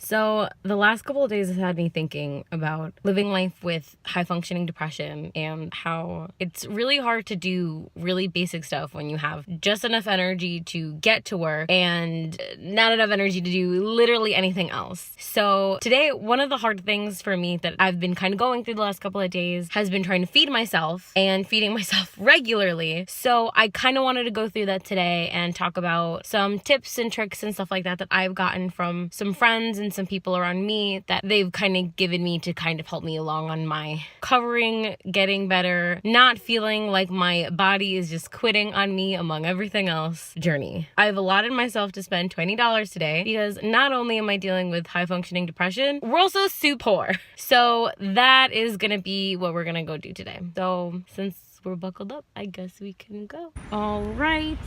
So the last couple of days has had me thinking about living life with high functioning depression and how it's really hard to do really basic stuff when you have just enough energy to get to work and not enough energy to do literally anything else. So today, one of the hard things for me that I've been kind of going through the last couple of days has been trying to feed myself and feeding myself regularly. So I kind of wanted to go through that today and talk about some tips and tricks and stuff like that that I've gotten from some friends and some people around me that they've kind of given me to kind of help me along on my recovering, getting better, not feeling like my body is just quitting on me among everything else journey. I've allotted myself to spend $20 today because not only am I dealing with high functioning depression, we're also super poor. So that is gonna be what we're gonna go do today. So since we're buckled up, I guess we can go. All right,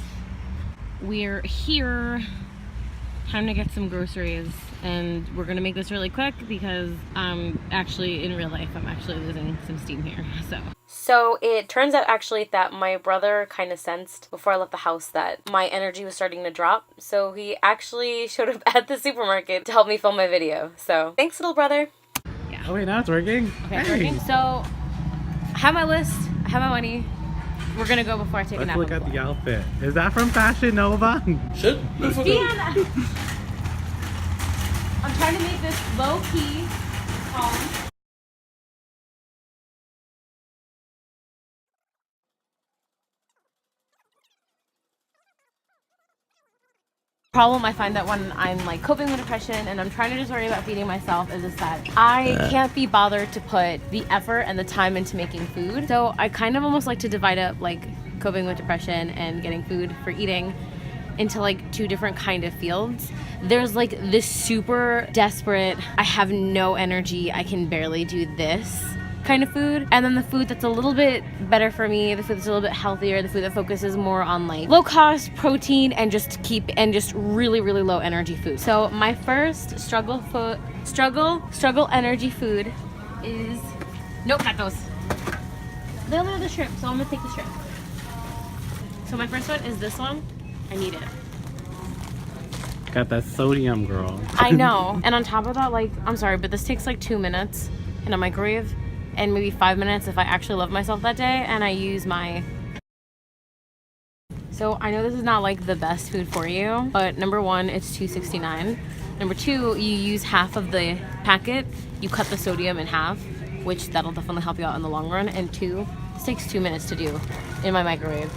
we're here. Time to get some groceries, and we're gonna make this really quick because actually in real life I'm actually losing some steam here. So it turns out actually that my brother kind of sensed before I left the house that my energy was starting to drop, so he actually showed up at the supermarket to help me film my video. So thanks, little brother. Yeah. Oh wait, now it's working. Okay, it's working. So I have my list, I have my money. We're gonna go before I take a nap. Let's look at the outfit. Is that from Fashion Nova? Should. Deanna! I'm trying to make this low-key calm. Problem I find that when I'm like coping with depression and I'm trying to just worry about feeding myself is just that I can't be bothered to put the effort and the time into making food. So I kind of almost like to divide up like coping with depression and getting food for eating into like two different kind of fields. There's like this super desperate, I have no energy, I can barely do this kind of food, and then the food that's a little bit better for me, the food that's a little bit healthier, the food that focuses more on like low cost protein and just really low energy food. So my first struggle energy food is, nope, not those. They only have the shrimp, so I'm gonna take the shrimp. So my first one is this one. I need it. Got that sodium, girl. I know. And on top of that, like, I'm sorry, but this takes like 2 minutes in a microwave and maybe 5 minutes if I actually love myself that day and I use my... So I know this is not like the best food for you, but number one, it's $2.69. Number two, you use half of the packet, you cut the sodium in half, which that'll definitely help you out in the long run. And two, this takes 2 minutes to do in my microwave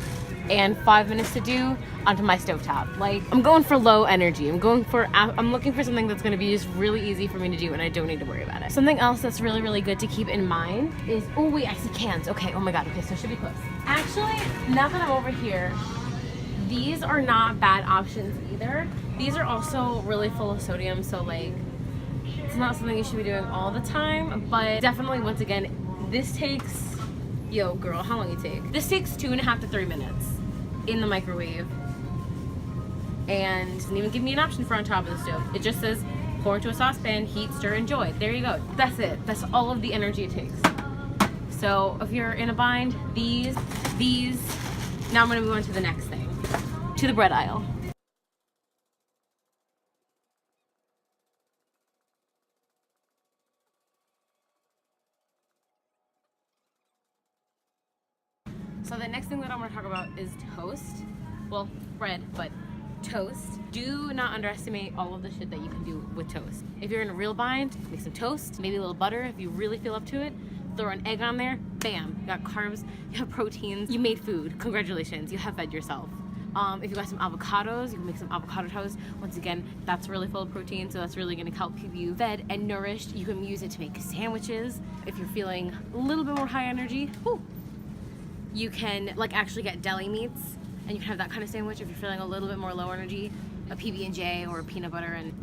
and 5 minutes to do onto my stovetop. Like, I'm going for low energy. I'm looking for something that's gonna be just really easy for me to do and I don't need to worry about it. Something else that's really good to keep in mind is, oh wait, I see cans. Okay, oh my God, okay, so it should be close. Actually, now that I'm over here, these are not bad options either. These are also really full of sodium, so like, it's not something you should be doing all the time, but definitely, once again, this takes, yo girl, how long you take? This takes 2.5 to 3 minutes in the microwave, and doesn't even give me an option for on top of the stove. It just says pour into a saucepan, heat, stir, enjoy. There you go. That's it. That's all of the energy it takes. So if you're in a bind, these. Now I'm gonna move on to the next thing, to the bread aisle. So the next thing that I want to talk about is toast. Well, bread, but toast. Do not underestimate all of the shit that you can do with toast. If you're in a real bind, make some toast, maybe a little butter if you really feel up to it. Throw an egg on there, bam, you got carbs, you have proteins, you made food. Congratulations, you have fed yourself. If you got some avocados, you can make some avocado toast. Once again, that's really full of protein, so that's really gonna help keep you fed and nourished. You can use it to make sandwiches. If you're feeling a little bit more high energy, you can like actually get deli meats and you can have that kind of sandwich. If you're feeling a little bit more low energy, a PB&J or a peanut butter and,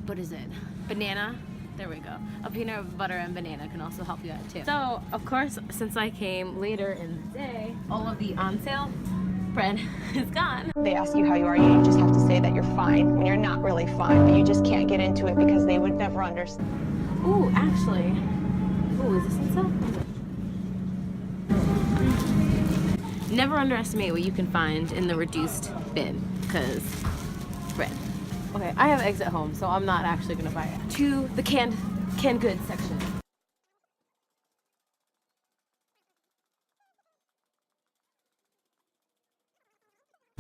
what is it? Banana. There we go. A peanut butter and banana can also help you out too. So, of course, since I came later in the day, all of the on sale bread is gone. They ask you how you are, you just have to say that you're fine when you're not really fine, but you just can't get into it because they would never understand. Ooh, actually. Ooh, is this on sale? Never underestimate what you can find in the reduced bin, because bread. Okay, I have eggs at home, so I'm not actually gonna buy it. To the canned goods section.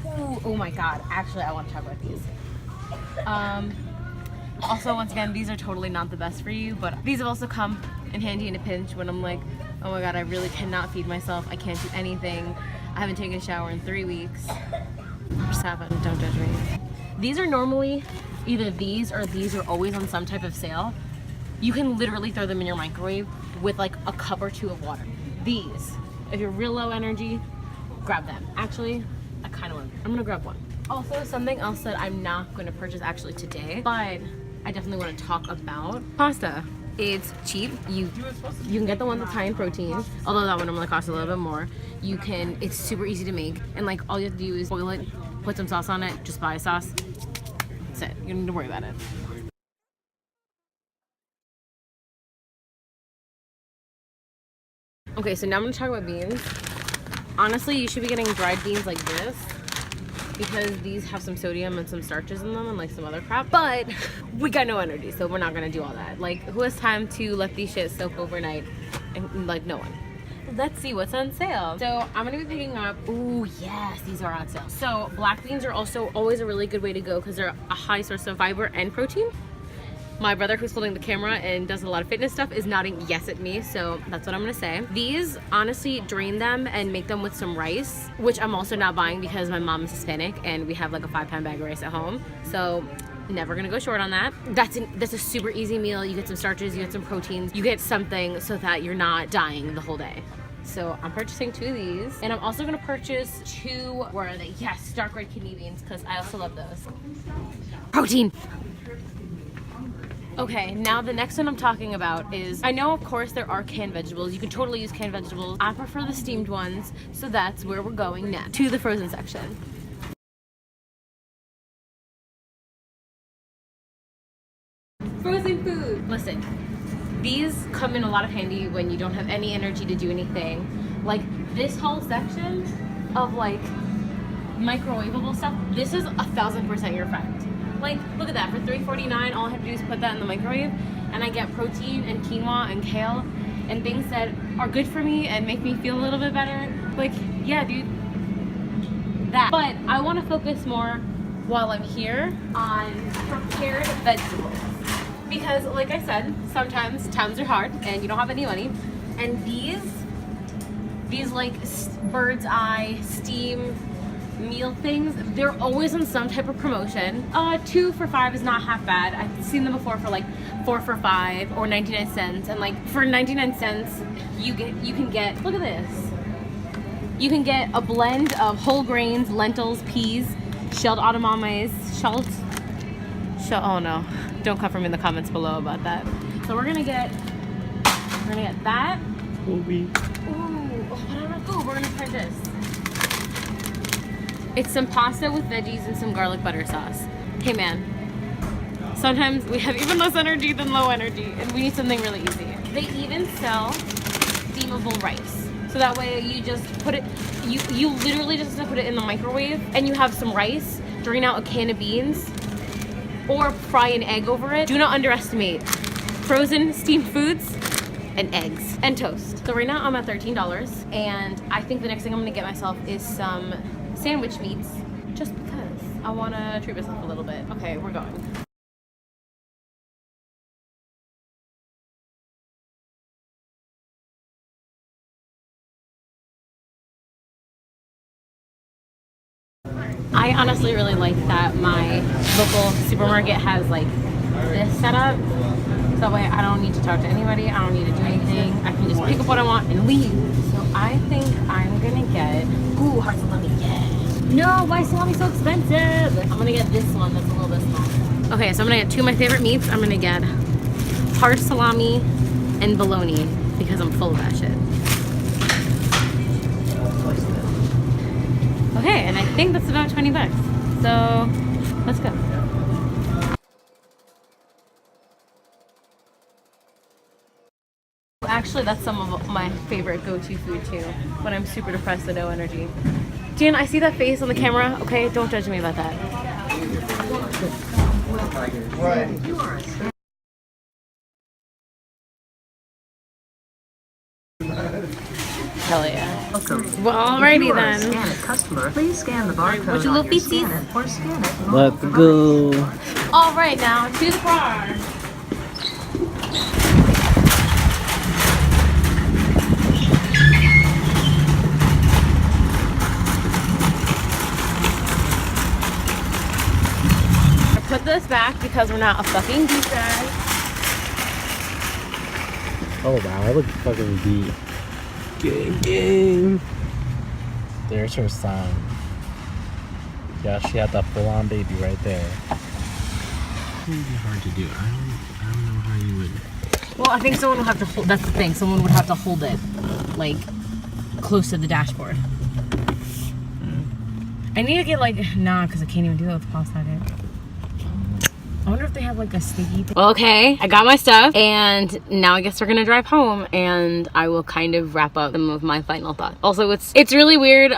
Ooh, oh my god, actually I want to talk about these. Also, once again, these are totally not the best for you, but these have also come in handy in a pinch when I'm like, oh my god, I really cannot feed myself, I can't do anything, I haven't taken a shower in 3 weeks. Just haven't, don't judge me. These are normally, either these or these are always on some type of sale. You can literally throw them in your microwave with like a cup or two of water. These, if you're real low energy, grab them. Actually, I kind of want, I'm gonna grab one. Also, something else that I'm not gonna purchase actually today, but I definitely want to talk about pasta. It's cheap. You can get the one that's high in protein, although that one normally costs a little bit more. You can, it's super easy to make, and like all you have to do is boil it, put some sauce on it, just buy a sauce. That's it. You don't need to worry about it. Okay, so now I'm gonna talk about beans. Honestly, you should be getting dried beans like this, because these have some sodium and some starches in them and like some other crap, but we got no energy, so we're not gonna do all that. Like, who has time to let these shit soak overnight? And like, no one. Let's see what's on sale. So I'm gonna be picking up, ooh yes, these are on sale. So black beans are also always a really good way to go because they're a high source of fiber and protein. My brother, who's holding the camera and does a lot of fitness stuff, is nodding yes at me, so that's what I'm gonna say. These, honestly, drain them and make them with some rice, which I'm also not buying because my mom is Hispanic and we have like a 5-pound bag of rice at home. So never gonna go short on that. That's a super easy meal. You get some starches, you get some proteins, you get something so that you're not dying the whole day. So I'm purchasing 2 of these, and I'm also gonna purchase 2, where are they? Yes, dark red kidney beans, because I also love those. Protein! Okay, now the next one I'm talking about is, I know of course there are canned vegetables. You can totally use canned vegetables. I prefer the steamed ones, so that's where we're going next, to the frozen section. Frozen food. Listen, these come in a lot of handy when you don't have any energy to do anything. Like this whole section of like microwavable stuff, this is 1000% your friend. Like, look at that, for $3.49, all I have to do is put that in the microwave, and I get protein and quinoa and kale and things that are good for me and make me feel a little bit better. Like, yeah, dude, that. But I want to focus more while I'm here on prepared vegetables. Because, like I said, sometimes times are hard and you don't have any money. And these like bird's eye steam meal things, they're always on some type of promotion. 2 for $5 is not half bad. I've seen them before for like 4 for $5 or 99 cents. And like for 99 cents, you can get, look at this. You can get a blend of whole grains, lentils, peas, shelled edamames, oh no, don't come from in the comments below about that. So we're gonna get that. Ooh, we're gonna try this. It's some pasta with veggies and some garlic butter sauce. Hey man, sometimes we have even less energy than low energy and we need something really easy. They even sell steamable rice. So that way you just put it, you literally just have to put it in the microwave and you have some rice, drain out a can of beans, or fry an egg over it. Do not underestimate frozen steamed foods and eggs and toast. So right now I'm at $13 and I think the next thing I'm gonna get myself is some sandwich meats, just because I want to treat myself a little bit. Okay, we're going. I honestly really like that my local supermarket has like this setup. So that way I don't need to talk to anybody, I don't need to do anything. I can just pick up what I want and leave. So I think I'm gonna get, ooh, heart salami, yeah. No, why is salami so expensive? I'm gonna get this one that's a little bit smaller. Okay, so I'm gonna get 2 of my favorite meats. I'm gonna get heart salami and bologna because I'm full of that shit. Okay, and I think that's about 20 bucks. So let's go. Actually, that's some of my favorite go-to food too, when I'm super depressed and no energy. Jan, I see that face on the camera. Okay, don't judge me about that. Hell yeah. Well, alrighty then. Customer, please scan the barcode What's your on little your feetsies? scan it or scan it. Let's go. Alright now, to the car. Put this back because we're not a fucking douchebag. Oh wow, I look fucking deep. Gang. There's her son. Yeah, she had that full-on baby right there. It would be hard to do. I don't know how you would. Well, I think someone would have to hold, that's the thing, someone would have to hold it, like, close to the dashboard. I need to get, like, nah, because I can't even do that with pasta. I wonder if they have like a sticky thing. Well, okay, I got my stuff and now I guess we're gonna drive home and I will kind of wrap up some of my final thoughts. Also, it's really weird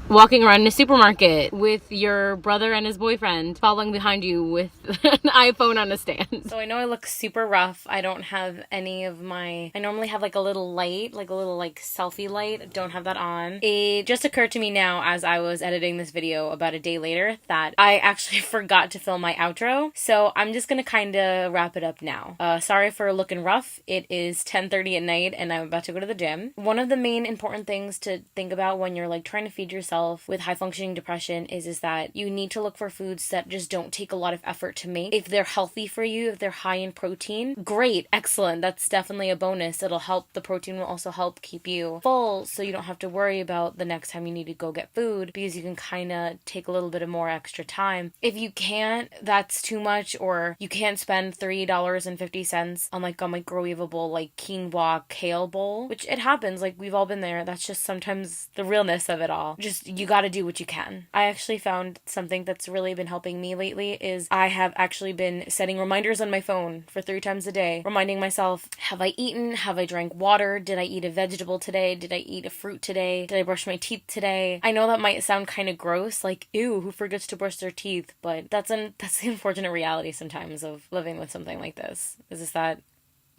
walking around in a supermarket with your brother and his boyfriend following behind you with an iPhone on a stand. So I know I look super rough. I don't have any of my, I normally have like a little light, like a little like selfie light. I don't have that on. It just occurred to me now as I was editing this video about a day later that I actually forgot to film my outro. So I'm just gonna kind of wrap it up now. Sorry for looking rough. It is 10:30 at night and I'm about to go to the gym. One of the main important things to think about when you're like trying to feed yourself with high functioning depression is that you need to look for foods that just don't take a lot of effort to make. If they're healthy for you, if they're high in protein, great, excellent. That's definitely a bonus. It'll help. The protein will also help keep you full so you don't have to worry about the next time you need to go get food because you can kind of take a little bit of more extra time. If you can't, that's too much, or you can't spend $3.50 on like a microwavable like quinoa kale bowl, which it happens, like we've all been there. That's just sometimes the realness of it all. Just you gotta do what you can. I actually found something that's really been helping me lately is I have actually been setting reminders on my phone for 3 times a day, reminding myself, have I eaten? Have I drank water? Did I eat a vegetable today? Did I eat a fruit today? Did I brush my teeth today? I know that might sound kind of gross, like ew, who forgets to brush their teeth? But that's the unfortunate reality sometimes of living with something like this. Is that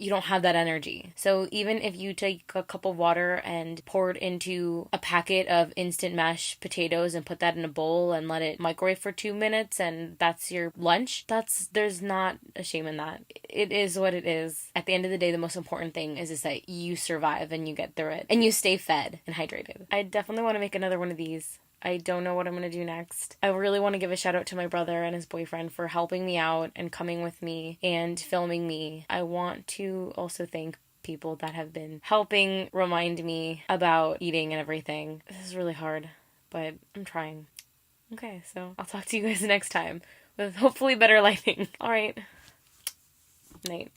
you don't have that energy. So even if you take a cup of water and pour it into a packet of instant mashed potatoes and put that in a bowl and let it microwave for 2 minutes and that's your lunch, there's not a shame in that. It is what it is. At the end of the day, the most important thing is that you survive and you get through it and you stay fed and hydrated. I definitely want to make another one of these. I don't know what I'm going to do next. I really want to give a shout out to my brother and his boyfriend for helping me out and coming with me and filming me. I want to also thank people that have been helping remind me about eating and everything. This is really hard, but I'm trying. Okay, so I'll talk to you guys next time with hopefully better lighting. All right. Night.